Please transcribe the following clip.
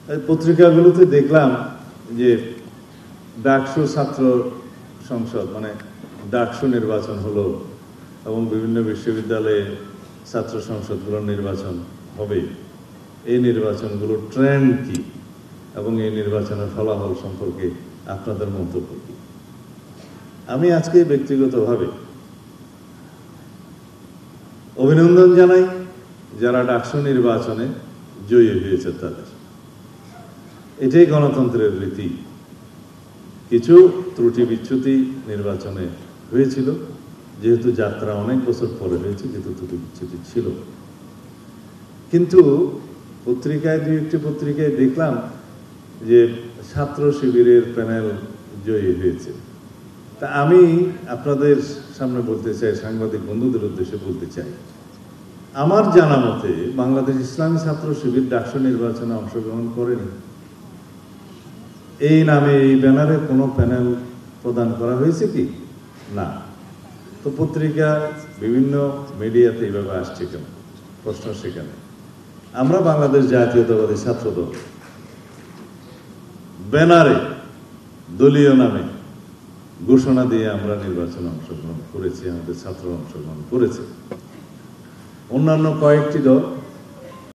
পত্রিকাগুলোতে দেখলাম যে ডাকসু ছাত্র সংসদ মানে ডাকসু নির্বাচন হলো এবং বিভিন্ন বিশ্ববিদ্যালয়ে ছাত্র সংসদগুলোর নির্বাচন হবে। এই নির্বাচনগুলোর ট্রেন্ড কি এবং এই নির্বাচনের ফলাফল সম্পর্কে আপনাদের মন্তব্য কি? আমি আজকে ব্যক্তিগতভাবে অভিনন্দন জানাই যারা ডাকসু নির্বাচনে জয়ী হয়েছে তাদের। এটাই গণতন্ত্রের রীতি। কিছু ত্রুটি বিচ্যুতি নির্বাচনে হয়েছিল, যেহেতু যাত্রা অনেক বছর পরে হয়েছে, কিন্তু ত্রুটি বিচ্যুতি ছিল। কিন্তু পত্রিকায় দুই একটি পত্রিকায় দেখলাম যে ছাত্র শিবিরের প্যানেল জয়ী হয়েছে। তা আমি আপনাদের সামনে বলতে চাই, সাংবাদিক বন্ধুদের উদ্দেশ্যে বলতে চাই, আমার জানা মতে বাংলাদেশ ইসলামী ছাত্র শিবির ডাকসু নির্বাচনে অংশগ্রহণ করেনি। এই নামে এই ব্যানারে কোনো প্যানেল প্রদান করা হয়েছে কি? না। তো পত্রিকা বিভিন্ন মিডিয়াতে এইভাবে আসছে কেন? প্রশ্ন সেখানে। আমরা বাংলাদেশ জাতীয়তাবাদী ছাত্রদল ব্যানারে দলীয় নামে ঘোষণা দিয়ে আমরা নির্বাচনে অংশগ্রহণ করেছি, আমাদের ছাত্র অংশগ্রহণ করেছে। অন্যান্য কয়েকটি দল